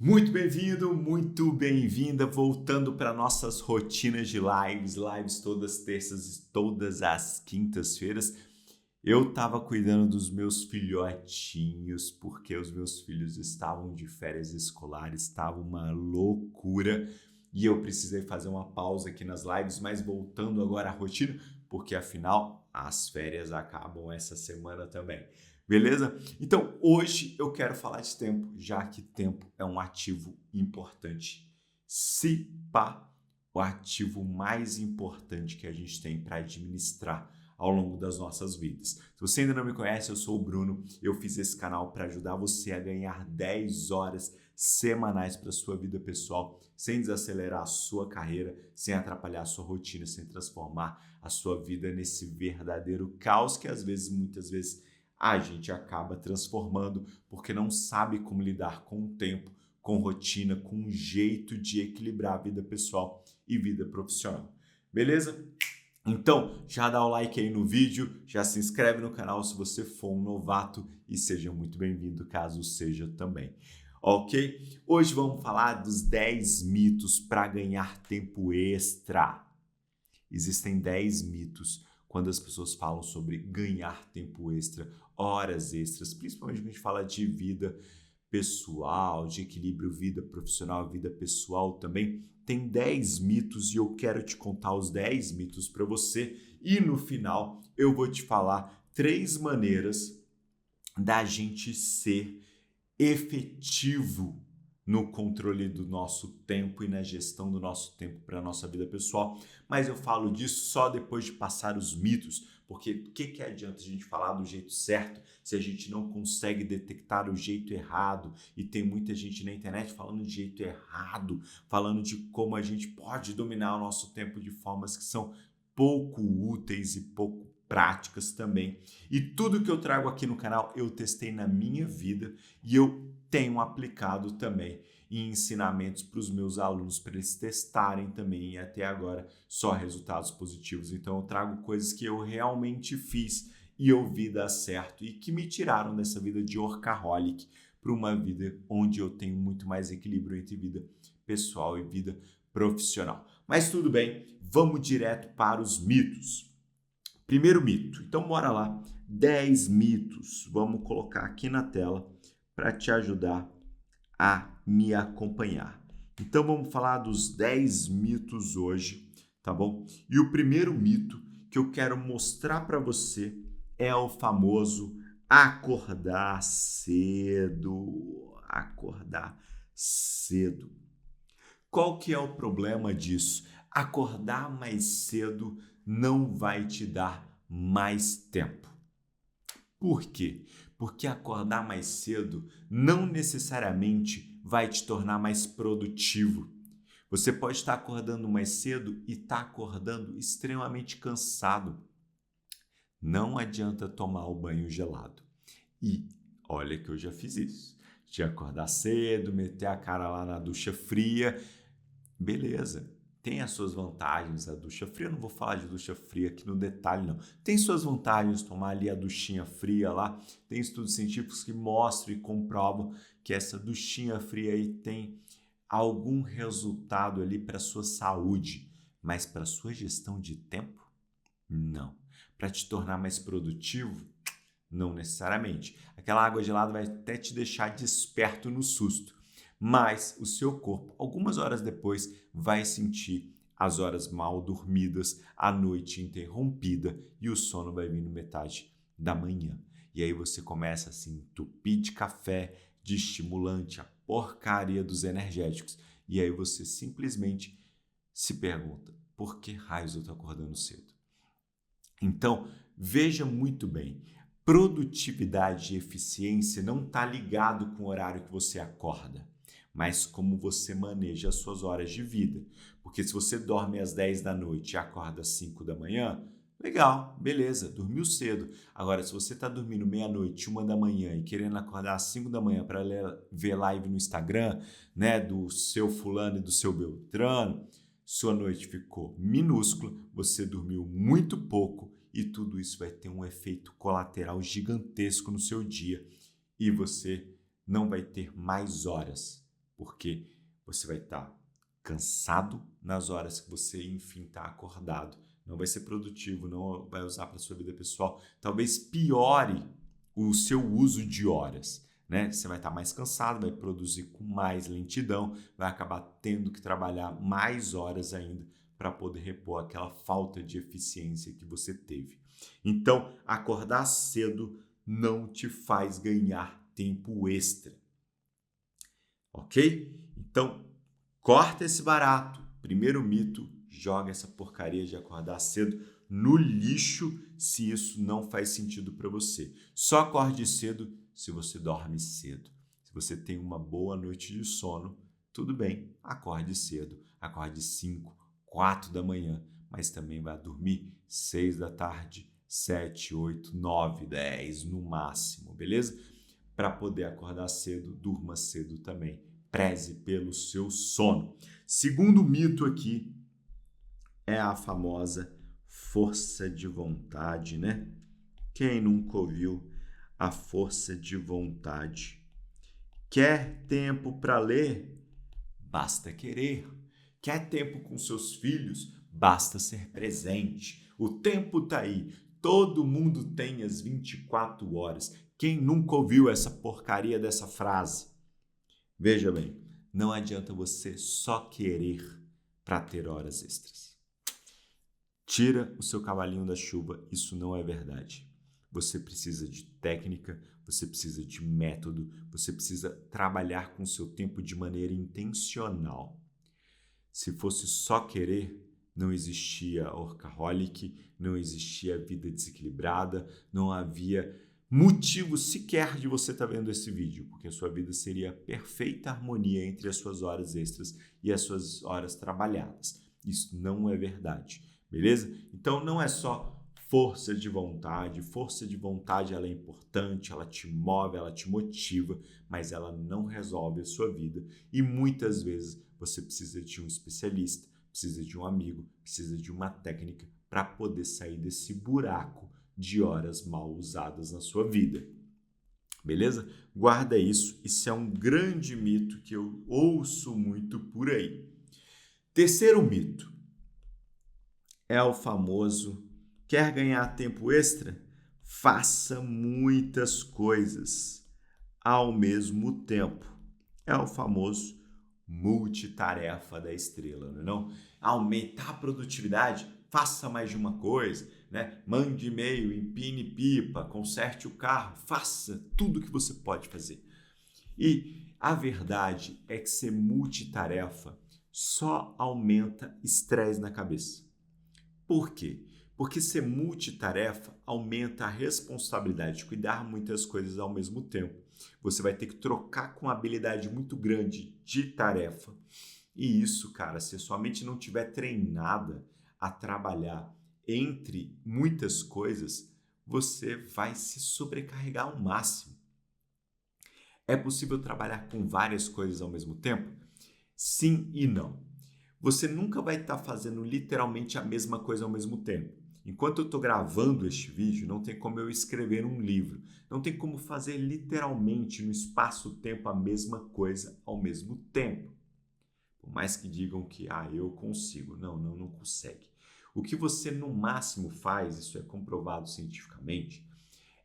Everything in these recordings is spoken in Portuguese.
Muito bem-vindo, muito bem-vinda, voltando para nossas rotinas de lives todas as terças e todas as quintas-feiras. Eu estava cuidando dos meus filhotinhos, porque os meus filhos estavam de férias escolares, estava uma loucura, e eu precisei fazer uma pausa aqui nas lives, mas voltando agora à rotina, porque afinal as férias acabam essa semana também. Beleza? Então, hoje eu quero falar de tempo, já que tempo é um ativo importante. Se pá, o ativo mais importante que a gente tem para administrar ao longo das nossas vidas. Se você ainda não me conhece, eu sou o Bruno. Eu fiz esse canal para ajudar você a ganhar 10 horas semanais para a sua vida pessoal, sem desacelerar a sua carreira, sem atrapalhar a sua rotina, sem transformar a sua vida nesse verdadeiro caos que muitas vezes, a gente acaba transformando porque não sabe como lidar com o tempo, com rotina, com um jeito de equilibrar a vida pessoal e vida profissional. Beleza? Então, já dá o like aí no vídeo, já se inscreve no canal se você for um novato e seja muito bem-vindo caso seja também. Ok? Hoje vamos falar dos 10 mitos para ganhar tempo extra. Existem 10 mitos quando as pessoas falam sobre ganhar tempo extra, horas extras, principalmente quando a gente fala de vida pessoal, de equilíbrio vida profissional, vida pessoal também. Tem 10 mitos e eu quero te contar os 10 mitos para você e no final eu vou te falar 3 maneiras da gente ser efetivo no controle do nosso tempo e na gestão do nosso tempo para a nossa vida pessoal, mas eu falo disso só depois de passar os mitos, porque o que adianta a gente falar do jeito certo se a gente não consegue detectar o jeito errado? E tem muita gente na internet falando de jeito errado, falando de como a gente pode dominar o nosso tempo de formas que são pouco úteis e pouco práticas também. E tudo que eu trago aqui no canal eu testei na minha vida e eu tenho aplicado também em ensinamentos para os meus alunos, para eles testarem também e até agora só resultados positivos. Então eu trago coisas que eu realmente fiz e eu vi dar certo e que me tiraram dessa vida de workaholic para uma vida onde eu tenho muito mais equilíbrio entre vida pessoal e vida profissional. Mas tudo bem, vamos direto para os mitos. Primeiro mito, então bora lá, 10 mitos, vamos colocar aqui na tela para te ajudar a me acompanhar. Então vamos falar dos 10 mitos hoje, tá bom? E o primeiro mito que eu quero mostrar para você é o famoso acordar cedo. Acordar cedo. Qual que é o problema disso? Acordar mais cedo não vai te dar mais tempo. Por quê? Porque acordar mais cedo não necessariamente vai te tornar mais produtivo. Você pode estar acordando mais cedo e estar acordando extremamente cansado. Não adianta tomar o banho gelado. E olha que eu já fiz isso. De acordar cedo, meter a cara lá na ducha fria. Beleza, tem as suas vantagens a ducha fria, eu não vou falar de ducha fria aqui no detalhe não, tem suas vantagens tomar ali a duchinha fria lá, tem estudos científicos que mostram e comprovam que essa duchinha fria aí tem algum resultado ali para a sua saúde, mas para a sua gestão de tempo, não. Para te tornar mais produtivo, não necessariamente. Aquela água gelada vai até te deixar desperto no susto, mas o seu corpo, algumas horas depois, vai sentir as horas mal dormidas, a noite interrompida e o sono vai vir no metade da manhã. E aí você começa a se entupir de café, de estimulante, a porcaria dos energéticos. E aí você simplesmente se pergunta, por que raios eu estou acordando cedo? Então, veja muito bem, produtividade e eficiência não está ligado com o horário que você acorda, mas como você maneja as suas horas de vida. Porque se você dorme às 10 da noite e acorda às 5 da manhã, legal, beleza, dormiu cedo. Agora, se você está dormindo meia-noite, 1 da manhã e querendo acordar às 5 da manhã para ver live no Instagram, né, do seu fulano e do seu Beltrano, sua noite ficou minúscula, você dormiu muito pouco e tudo isso vai ter um efeito colateral gigantesco no seu dia e você não vai ter mais horas porque você vai estar cansado nas horas que você, enfim, está acordado. Não vai ser produtivo, não vai usar para a sua vida pessoal. Talvez piore o seu uso de horas, né? Você vai estar mais cansado, vai produzir com mais lentidão, vai acabar tendo que trabalhar mais horas ainda para poder repor aquela falta de eficiência que você teve. Então, acordar cedo não te faz ganhar tempo extra, ok? Então, corta esse barato. Primeiro mito, joga essa porcaria de acordar cedo no lixo se isso não faz sentido para você. Só acorde cedo se você dorme cedo. Se você tem uma boa noite de sono, tudo bem, acorde cedo. Acorde 5, 4 da manhã, mas também vai dormir 6 da tarde, 7, 8, 9, 10 no máximo, beleza? Para poder acordar cedo, durma cedo também. Preze pelo seu sono. Segundo mito aqui é a famosa força de vontade, né? Quem nunca ouviu a força de vontade? Quer tempo para ler? Basta querer. Quer tempo com seus filhos? Basta ser presente. O tempo está aí. Todo mundo tem as 24 horas. Quem nunca ouviu essa porcaria dessa frase? Veja bem, não adianta você só querer para ter horas extras. Tira o seu cavalinho da chuva, isso não é verdade. Você precisa de técnica, você precisa de método, você precisa trabalhar com o seu tempo de maneira intencional. Se fosse só querer, não existia workaholic, não existia vida desequilibrada, não havia motivo sequer de você estar vendo esse vídeo, porque a sua vida seria perfeita harmonia entre as suas horas extras e as suas horas trabalhadas. Isso não é verdade, beleza? Então não é só força de vontade ela é importante, ela te move, ela te motiva, mas ela não resolve a sua vida e muitas vezes você precisa de um especialista, precisa de um amigo, precisa de uma técnica para poder sair desse buraco de horas mal usadas na sua vida. Beleza? Guarda isso. Isso é um grande mito que eu ouço muito por aí. Terceiro mito é o famoso: quer ganhar tempo extra? Faça muitas coisas ao mesmo tempo. É o famoso multitarefa da estrela, não é não? Aumentar a produtividade? Faça mais de uma coisa, né? Mande e-mail, empine pipa, conserte o carro, faça tudo o que você pode fazer. E a verdade é que ser multitarefa só aumenta estresse na cabeça. Por quê? Porque ser multitarefa aumenta a responsabilidade de cuidar muitas coisas ao mesmo tempo. Você vai ter que trocar com uma habilidade muito grande de tarefa. E isso, cara, se a sua mente não estiver treinada a trabalhar entre muitas coisas, você vai se sobrecarregar ao máximo. É possível trabalhar com várias coisas ao mesmo tempo? Sim e não. Você nunca vai estar fazendo literalmente a mesma coisa ao mesmo tempo. Enquanto eu estou gravando este vídeo, não tem como eu escrever um livro. Não tem como fazer literalmente no espaço-tempo a mesma coisa ao mesmo tempo. Por mais que digam que eu consigo. Não consegue. O que você no máximo faz, isso é comprovado cientificamente,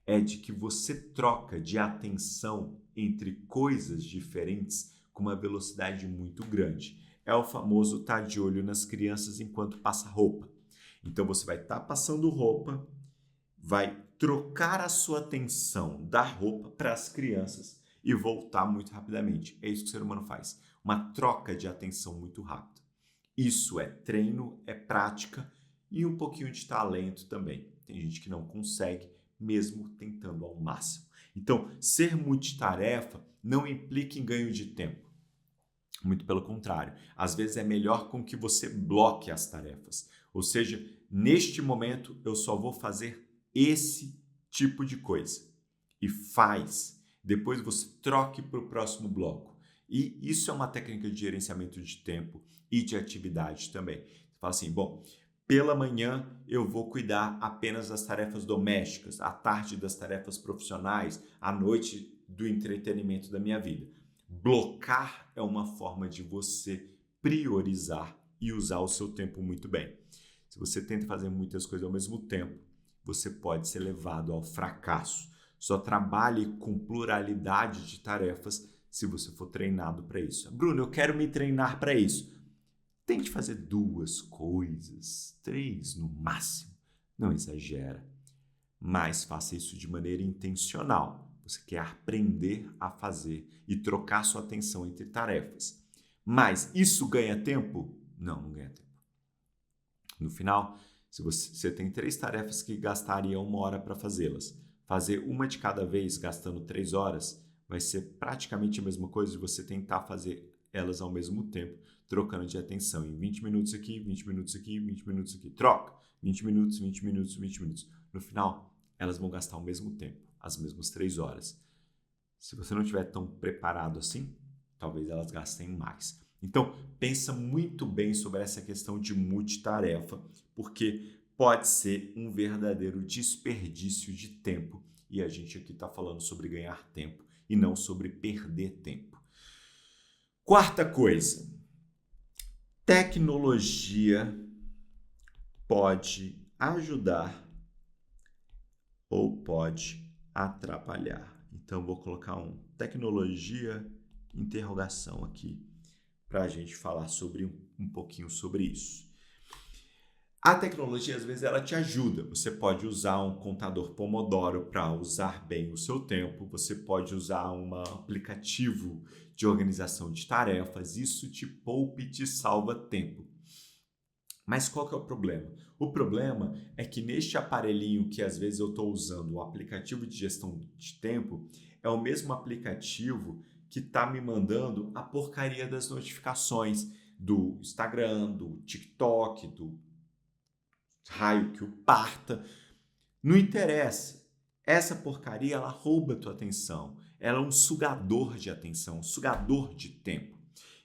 é de que você troca de atenção entre coisas diferentes com uma velocidade muito grande. É o famoso estar de olho nas crianças enquanto passa roupa. Então você vai estar passando roupa, vai trocar a sua atenção da roupa para as crianças e voltar muito rapidamente. É isso que o ser humano faz. Uma troca de atenção muito rápida. Isso é treino, é prática e um pouquinho de talento também. Tem gente que não consegue, mesmo tentando ao máximo. Então, ser multitarefa não implica em ganho de tempo. Muito pelo contrário. Às vezes é melhor com que você bloque as tarefas. Ou seja, neste momento eu só vou fazer esse tipo de coisa. E faz. Depois você troque para o próximo bloco. E isso é uma técnica de gerenciamento de tempo e de atividade também. Você fala assim, bom, pela manhã eu vou cuidar apenas das tarefas domésticas, à tarde das tarefas profissionais, à noite do entretenimento da minha vida. Blocar é uma forma de você priorizar e usar o seu tempo muito bem. Se você tenta fazer muitas coisas ao mesmo tempo, você pode ser levado ao fracasso. Só trabalhe com pluralidade de tarefas se você for treinado para isso. Bruno, eu quero me treinar para isso. Tente fazer 2 coisas, 3 no máximo. Não exagera, mas faça isso de maneira intencional. Você quer aprender a fazer e trocar sua atenção entre tarefas. Mas isso ganha tempo? Não, não ganha tempo. No final, se você tem 3 tarefas que gastaria 1 hora para fazê-las, fazer uma de cada vez gastando 3 horas vai ser praticamente a mesma coisa de você tentar fazer elas ao mesmo tempo, trocando de atenção em 20 minutos aqui, 20 minutos aqui, 20 minutos aqui. Troca! 20 minutos, 20 minutos, 20 minutos. No final, elas vão gastar o mesmo tempo, as mesmas 3 horas. Se você não estiver tão preparado assim, talvez elas gastem mais. Então, pensa muito bem sobre essa questão de multitarefa, porque pode ser um verdadeiro desperdício de tempo. E a gente aqui está falando sobre ganhar tempo e não sobre perder tempo. Quarta coisa, tecnologia pode ajudar ou pode atrapalhar. Então, vou colocar tecnologia, interrogação aqui, para a gente falar sobre um pouquinho sobre isso. A tecnologia, às vezes, ela te ajuda. Você pode usar um contador Pomodoro para usar bem o seu tempo. Você pode usar um aplicativo de organização de tarefas. Isso te poupa e te salva tempo. Mas qual que é o problema? O problema é que neste aparelhinho que às vezes eu estou usando, o aplicativo de gestão de tempo, é o mesmo aplicativo que está me mandando a porcaria das notificações do Instagram, do TikTok, do raio que o parta. Não interessa. Essa porcaria, ela rouba a tua atenção. Ela é um sugador de atenção, um sugador de tempo.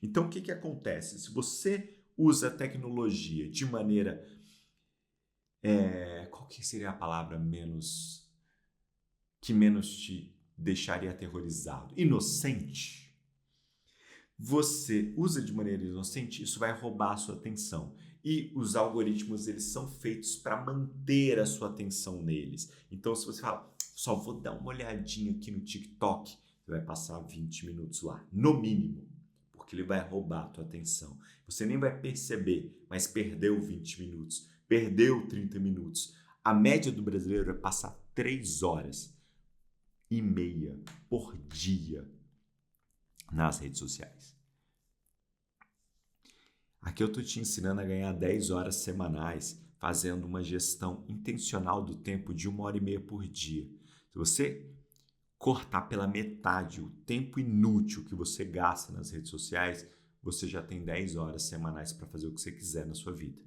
Então, o que acontece? Se você usa a tecnologia de maneira... qual que seria a palavra que menos te deixaria aterrorizado? Inocente. Você usa de maneira inocente, isso vai roubar a sua atenção. E os algoritmos, eles são feitos para manter a sua atenção neles. Então, se você fala, só vou dar uma olhadinha aqui no TikTok, você vai passar 20 minutos lá, no mínimo, porque ele vai roubar a tua atenção. Você nem vai perceber, mas perdeu 20 minutos, perdeu 30 minutos. A média do brasileiro é passar 3 horas e meia por dia nas redes sociais. Aqui eu estou te ensinando a ganhar 10 horas semanais, fazendo uma gestão intencional do tempo de 1 hora e meia por dia. Se você cortar pela metade o tempo inútil que você gasta nas redes sociais, você já tem 10 horas semanais para fazer o que você quiser na sua vida.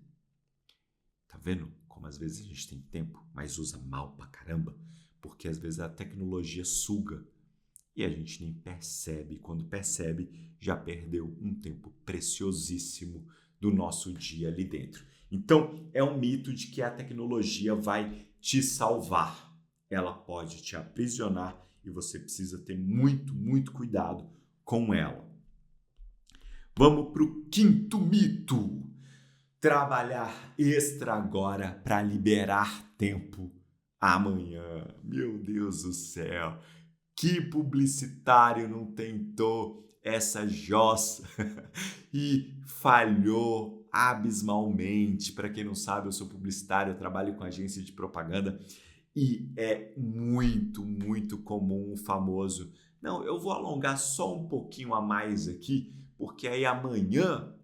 Tá vendo como às vezes a gente tem tempo, mas usa mal pra caramba? Porque às vezes a tecnologia suga e a gente nem percebe. Quando percebe, já perdeu um tempo preciosíssimo do nosso dia ali dentro. Então, é um mito de que a tecnologia vai te salvar. Ela pode te aprisionar e você precisa ter muito, muito cuidado com ela. Vamos para o quinto mito. Trabalhar extra agora para liberar tempo amanhã. Meu Deus do céu. Que publicitário não tentou essa jossa e falhou abismalmente? Para quem não sabe, eu sou publicitário, eu trabalho com agência de propaganda e é muito, muito comum o famoso. Não, eu vou alongar só um pouquinho a mais aqui, porque aí amanhã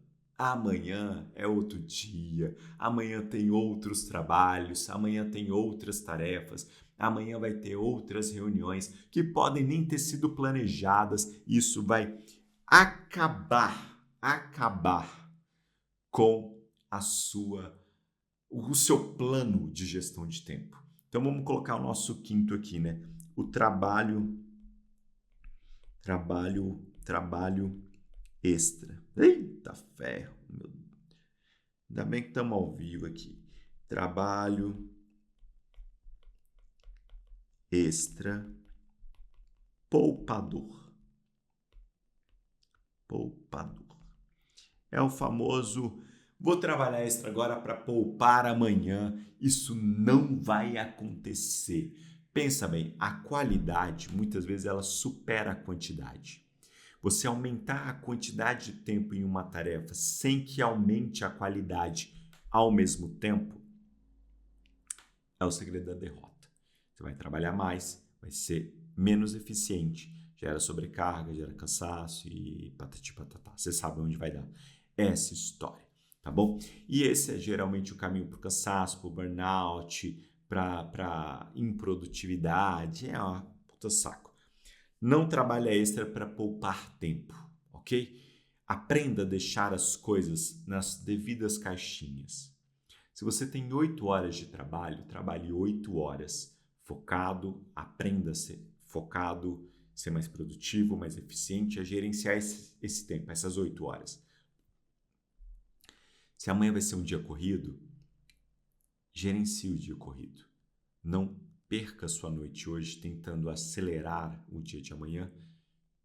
é outro dia, amanhã tem outros trabalhos, amanhã tem outras tarefas. Amanhã vai ter outras reuniões que podem nem ter sido planejadas. Isso vai acabar com o seu plano de gestão de tempo. Então vamos colocar o nosso quinto aqui, né? O trabalho extra. Eita ferro, meu. Ainda bem que estamos ao vivo aqui. Trabalho extra poupador. poupador. É o famoso, vou trabalhar extra agora para poupar amanhã. Isso não vai acontecer. Pensa bem, a qualidade, muitas vezes, ela supera a quantidade. Você aumentar a quantidade de tempo em uma tarefa sem que aumente a qualidade ao mesmo tempo, é o segredo da derrota. Você vai trabalhar mais, vai ser menos eficiente, gera sobrecarga, gera cansaço e patati patatá. Você sabe onde vai dar essa história, tá bom? E esse é geralmente o caminho para o cansaço, para o burnout, para improdutividade, é uma puta saco. Não trabalhe extra para poupar tempo, ok? Aprenda a deixar as coisas nas devidas caixinhas. Se você tem 8 horas de trabalho, trabalhe 8 horas focado, aprenda a ser focado, ser mais produtivo, mais eficiente, a gerenciar esse tempo, essas 8 horas. Se amanhã vai ser um dia corrido, gerencie o dia corrido. Não perca sua noite hoje tentando acelerar o dia de amanhã,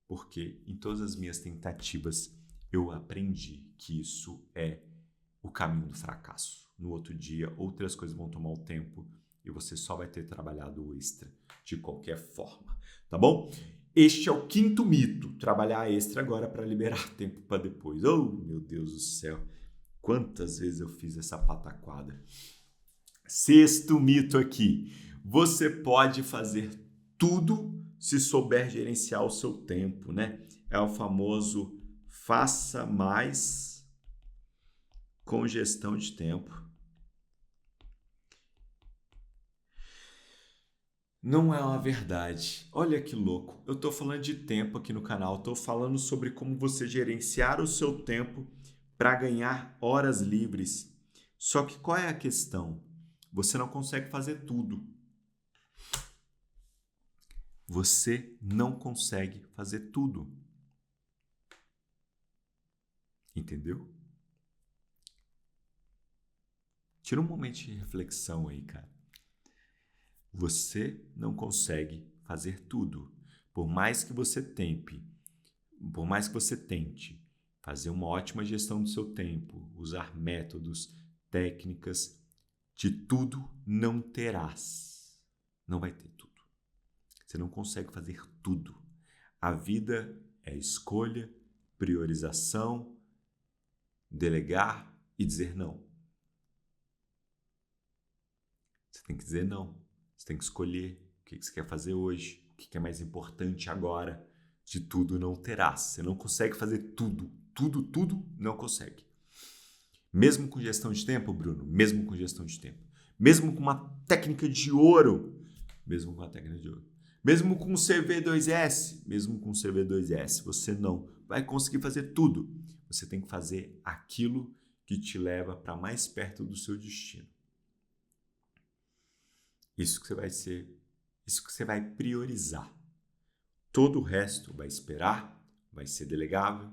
porque em todas as minhas tentativas eu aprendi que isso é o caminho do fracasso. No outro dia, outras coisas vão tomar o tempo e você só vai ter trabalhado o extra de qualquer forma, tá bom? Este é o quinto mito, trabalhar extra agora para liberar tempo para depois. Oh, meu Deus do céu, quantas vezes eu fiz essa pataquada. Sexto mito aqui, você pode fazer tudo se souber gerenciar o seu tempo, né? É o famoso faça mais com gestão de tempo. Não é uma verdade. Olha que louco. Eu estou falando de tempo aqui no canal. Estou falando sobre como você gerenciar o seu tempo para ganhar horas livres. Só que qual é a questão? Você não consegue fazer tudo. Você não consegue fazer tudo. Entendeu? Tira um momento de reflexão aí, cara. Você não consegue fazer tudo. Por mais que você tente fazer uma ótima gestão do seu tempo, usar métodos, técnicas, de tudo não terás. Não vai ter tudo. Você não consegue fazer tudo. A vida é escolha, priorização, delegar e dizer não. Você tem que dizer não. Você tem que escolher o que você quer fazer hoje, o que é mais importante agora. De tudo não terás. Você não consegue fazer tudo. Tudo não consegue. Mesmo com gestão de tempo, Bruno, mesmo com gestão de tempo. Mesmo com uma técnica de ouro, mesmo com uma técnica de ouro. Mesmo com CV2S, mesmo com CV2S, você não vai conseguir fazer tudo. Você tem que fazer aquilo que te leva para mais perto do seu destino. Isso que você vai priorizar. Todo o resto vai esperar, vai ser delegável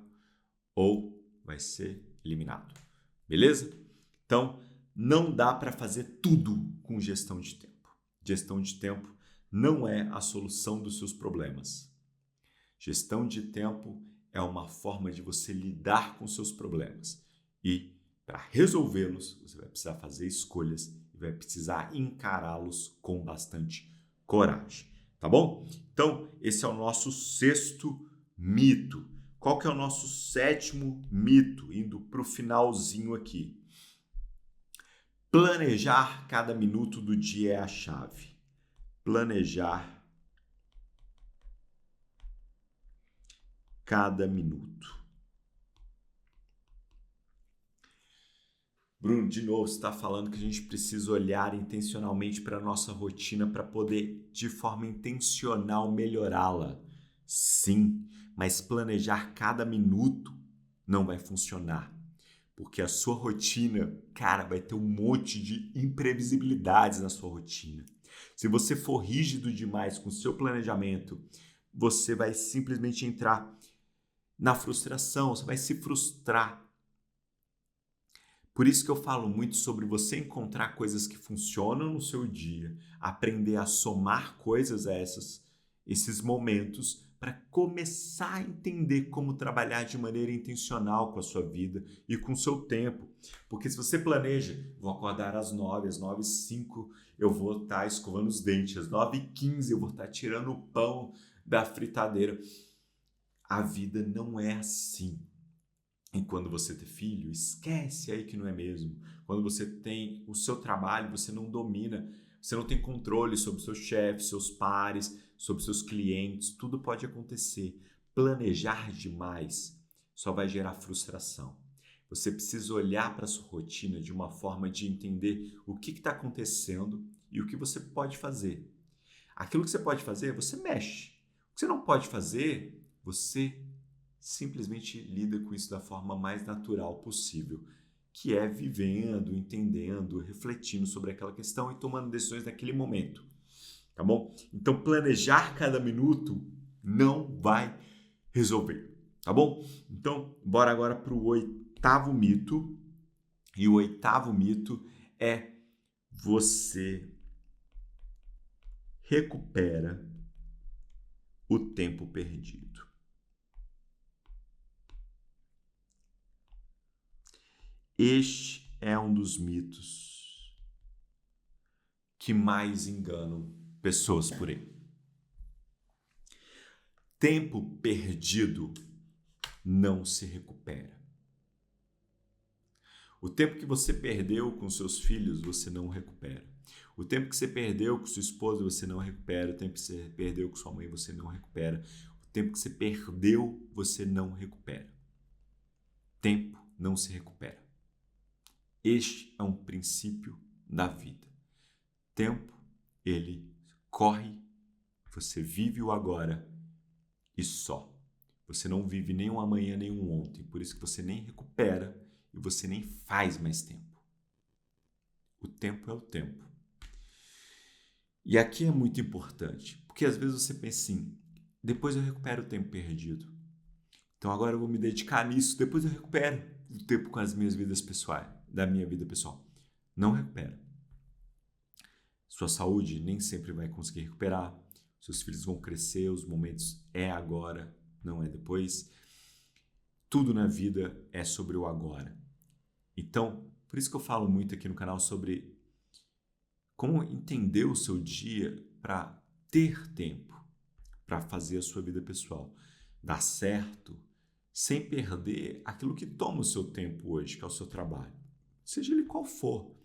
ou vai ser eliminado. Beleza? Então, não dá para fazer tudo com gestão de tempo. Gestão de tempo não é a solução dos seus problemas. Gestão de tempo é uma forma de você lidar com seus problemas. E para resolvê-los, você vai precisar fazer escolhas e vai precisar encará-los com bastante coragem. Tá bom? Então, esse é o nosso sexto mito. Qual que é o nosso sétimo mito? Indo para o finalzinho aqui. Planejar cada minuto do dia é a chave. Planejar cada minuto. Bruno, de novo, você está falando que a gente precisa olhar intencionalmente para a nossa rotina para poder, de forma intencional, melhorá-la. Sim, mas planejar cada minuto não vai funcionar. Porque a sua rotina, cara, vai ter um monte de imprevisibilidades na sua rotina. Se você for rígido demais com o seu planejamento, você vai simplesmente entrar na frustração, você vai se frustrar. Por isso que eu falo muito sobre você encontrar coisas que funcionam no seu dia, aprender a somar coisas a esses momentos para começar a entender como trabalhar de maneira intencional com a sua vida e com o seu tempo. Porque se você planeja, vou acordar às 9, às 9h05 eu vou estar escovando os dentes, às 9h15 eu vou estar tirando o pão da fritadeira. A vida não é assim. E quando você tem filho, esquece aí que não é mesmo. Quando você tem o seu trabalho, você não domina, você não tem controle sobre seus chefes, seus pares, sobre seus clientes, tudo pode acontecer. Planejar demais só vai gerar frustração. Você precisa olhar para a sua rotina de uma forma de entender o que está acontecendo e o que você pode fazer. Aquilo que você pode fazer, você mexe. O que você não pode fazer, você simplesmente lida com isso da forma mais natural possível, que é vivendo, entendendo, refletindo sobre aquela questão e tomando decisões naquele momento, tá bom? Então, planejar cada minuto não vai resolver, tá bom? Então, bora agora para o 8º mito. E o 8º mito é: você recupera o tempo perdido. Este é um dos mitos que mais enganam pessoas por aí. Tempo perdido não se recupera. O tempo que você perdeu com seus filhos, você não recupera. O tempo que você perdeu com sua esposa, você não recupera. O tempo que você perdeu com sua mãe, você não recupera. O tempo que você perdeu, você não recupera. Tempo não se recupera. Este é um princípio da vida. Tempo, ele corre, você vive o agora e só. Você não vive nem um amanhã, nem um ontem. Por isso que você nem recupera e você nem faz mais tempo. O tempo é o tempo. E aqui é muito importante, porque às vezes você pensa assim, depois eu recupero o tempo perdido. Então agora eu vou me dedicar nisso, depois eu recupero o tempo com as minhas vidas pessoais, da minha vida pessoal. Não recupera. Sua saúde nem sempre vai conseguir recuperar. Seus filhos vão crescer, os momentos é agora, não é depois. Tudo na vida é sobre o agora. Então, por isso que eu falo muito aqui no canal sobre como entender o seu dia para ter tempo para fazer a sua vida pessoal dar certo, sem perder aquilo que toma o seu tempo hoje, que é o seu trabalho. Seja ele qual for.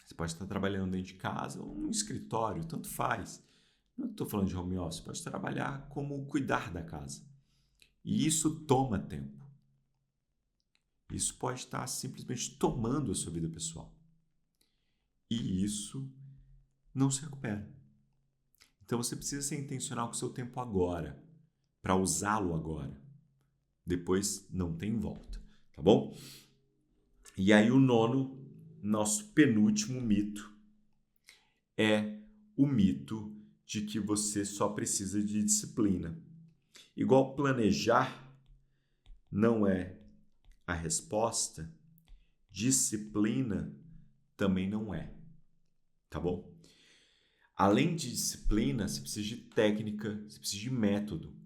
Você pode estar trabalhando dentro de casa ou num escritório, tanto faz. Não estou falando de home office, pode trabalhar como cuidar da casa. E isso toma tempo. Isso pode estar simplesmente tomando a sua vida pessoal. E isso não se recupera. Então você precisa ser intencional com o seu tempo agora, para usá-lo agora. Depois não tem volta, tá bom? E aí o nono, nosso penúltimo mito, é o mito de que você só precisa de disciplina. Igual planejar não é a resposta, disciplina também não é, tá bom? Além de disciplina, você precisa de técnica, você precisa de método.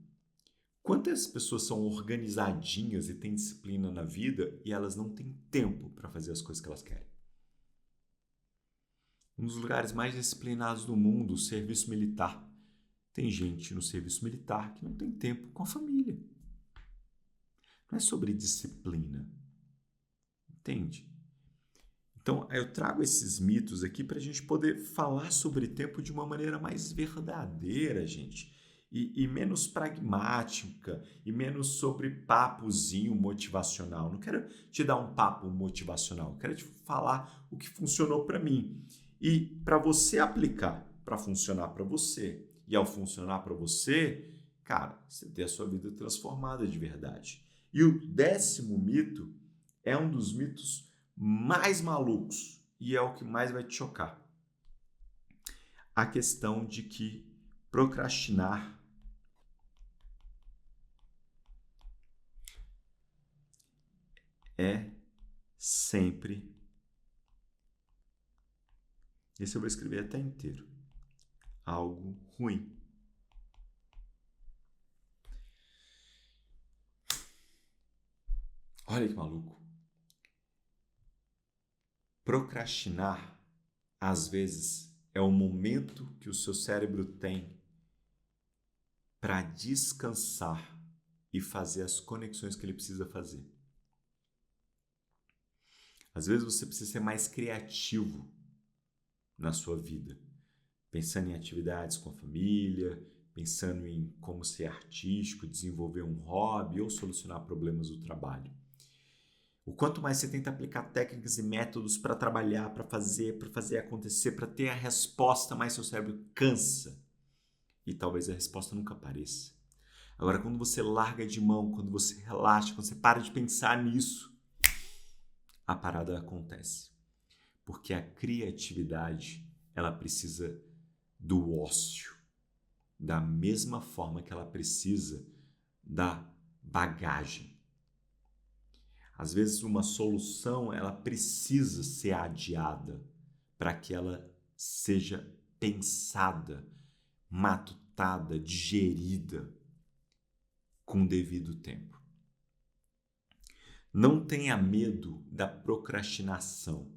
Quantas pessoas são organizadinhas e têm disciplina na vida e elas não têm tempo para fazer as coisas que elas querem? Um dos lugares mais disciplinados do mundo, o serviço militar. Tem gente no serviço militar que não tem tempo com a família. Não é sobre disciplina. Entende? Então, eu trago esses mitos aqui para a gente poder falar sobre tempo de uma maneira mais verdadeira, gente. E menos pragmática, e menos sobre papozinho motivacional. Não quero te dar um papo motivacional, quero te falar o que funcionou para mim. E para você aplicar, para funcionar para você, e ao funcionar para você, cara, você ter a sua vida transformada de verdade. E o 10º mito é um dos mitos mais malucos e é o que mais vai te chocar. A questão de que procrastinar é sempre, esse eu vou escrever até inteiro, algo ruim. Olha que maluco. Procrastinar, às vezes, é o momento que o seu cérebro tem para descansar e fazer as conexões que ele precisa fazer. Às vezes você precisa ser mais criativo na sua vida, pensando em atividades com a família, pensando em como ser artístico, desenvolver um hobby ou solucionar problemas do trabalho. O quanto mais você tenta aplicar técnicas e métodos para trabalhar, para fazer acontecer, para ter a resposta, mais seu cérebro cansa. E talvez a resposta nunca apareça. Agora, quando você larga de mão, quando você relaxa, quando você para de pensar nisso, a parada acontece. Porque a criatividade, ela precisa do ócio, da mesma forma que ela precisa da bagagem. Às vezes uma solução, ela precisa ser adiada para que ela seja pensada, matutada, digerida com o devido tempo. Não tenha medo da procrastinação.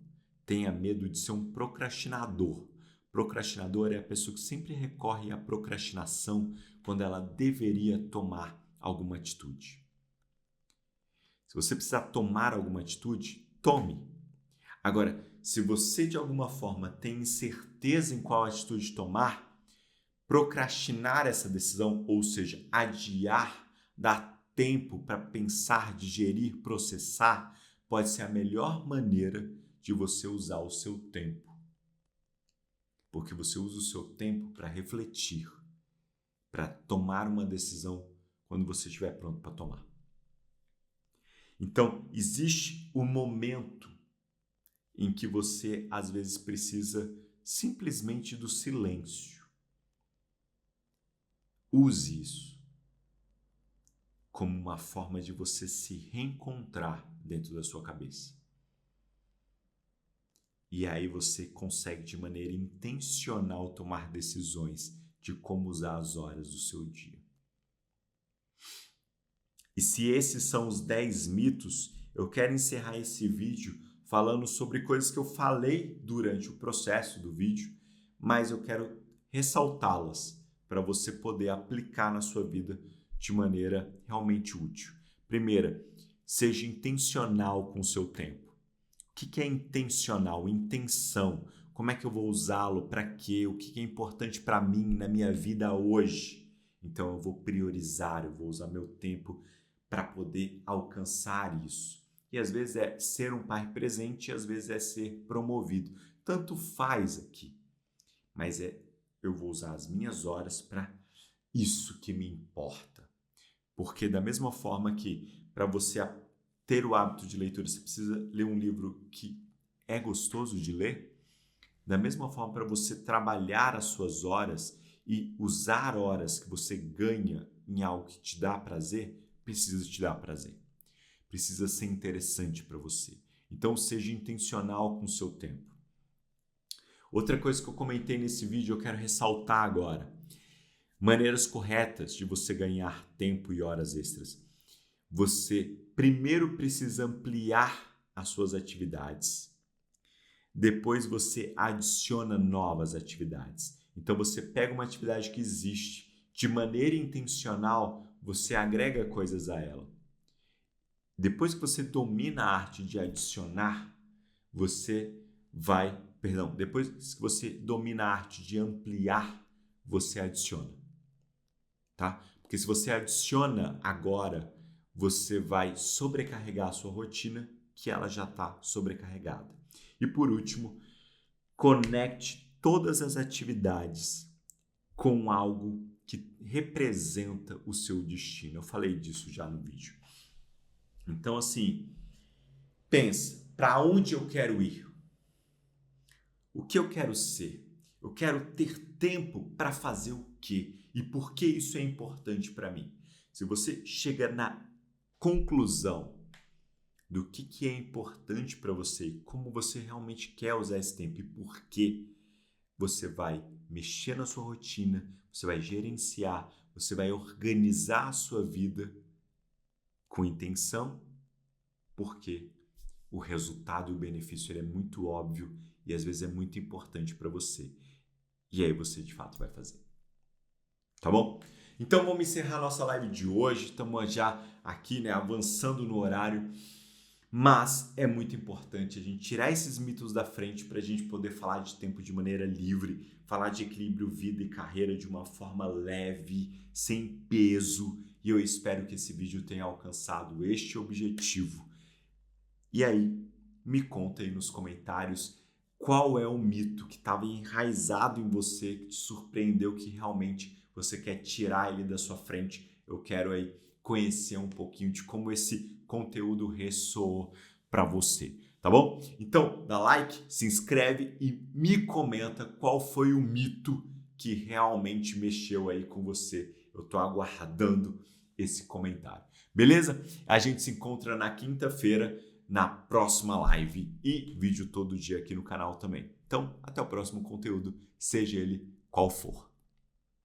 Tenha medo de ser um procrastinador. Procrastinador é a pessoa que sempre recorre à procrastinação quando ela deveria tomar alguma atitude. Se você precisar tomar alguma atitude, tome. Agora, se você de alguma forma tem incerteza em qual atitude tomar, procrastinar essa decisão, ou seja, adiar, dar tempo para pensar, digerir, processar, pode ser a melhor maneira de você usar o seu tempo. Porque você usa o seu tempo para refletir, para tomar uma decisão quando você estiver pronto para tomar. Então, existe um momento em que você, às vezes, precisa simplesmente do silêncio. Use isso como uma forma de você se reencontrar dentro da sua cabeça. E aí você consegue de maneira intencional tomar decisões de como usar as horas do seu dia. E se esses são os 10 mitos, eu quero encerrar esse vídeo falando sobre coisas que eu falei durante o processo do vídeo, mas eu quero ressaltá-las para você poder aplicar na sua vida de maneira realmente útil. Primeira, seja intencional com o seu tempo. O que é intencional? Intenção. Como é que eu vou usá-lo? Para quê? O que é importante para mim na minha vida hoje? Então eu vou priorizar, eu vou usar meu tempo para poder alcançar isso. E às vezes é ser um pai presente e às vezes é ser promovido. Tanto faz aqui, mas eu vou usar as minhas horas para isso que me importa. Porque da mesma forma que para você ter o hábito de leitura, você precisa ler um livro que é gostoso de ler, da mesma forma para você trabalhar as suas horas e usar horas que você ganha em algo que te dá prazer, precisa te dar prazer. Precisa ser interessante para você. Então, seja intencional com o seu tempo. Outra coisa que eu comentei nesse vídeo, eu quero ressaltar agora. Maneiras corretas de você ganhar tempo e horas extras. Você primeiro precisa ampliar as suas atividades. Depois você adiciona novas atividades. Então, você pega uma atividade que existe, de maneira intencional, você agrega coisas a ela. Depois que você domina a arte de adicionar, depois que você domina a arte de ampliar, você adiciona, tá? Porque se você adiciona agora, você vai sobrecarregar a sua rotina, que ela já está sobrecarregada. E por último, conecte todas as atividades com algo que representa o seu destino. Eu falei disso já no vídeo. Então, assim, pensa, para onde eu quero ir? O que eu quero ser? Eu quero ter tempo para fazer o quê? E por que isso é importante para mim? Se você chega na conclusão do que é importante para você, como você realmente quer usar esse tempo e por quê, você vai mexer na sua rotina, você vai gerenciar, você vai organizar a sua vida com intenção porque o resultado e o benefício ele é muito óbvio e às vezes é muito importante para você. E aí você de fato vai fazer. Tá bom? Então vamos encerrar nossa live de hoje. Estamos já aqui, né, avançando no horário. Mas é muito importante a gente tirar esses mitos da frente para a gente poder falar de tempo de maneira livre, falar de equilíbrio vida e carreira de uma forma leve, sem peso. E eu espero que esse vídeo tenha alcançado este objetivo. E aí, me conta aí nos comentários qual é o mito que estava enraizado em você, que te surpreendeu, que realmente você quer tirar ele da sua frente. Eu quero aí conhecer um pouquinho de como esse conteúdo ressoou para você, tá bom? Então, dá like, se inscreve e me comenta qual foi o mito que realmente mexeu aí com você. Eu tô aguardando esse comentário. Beleza? A gente se encontra na quinta-feira na próxima live e vídeo todo dia aqui no canal também. Então, até o próximo conteúdo, seja ele qual for.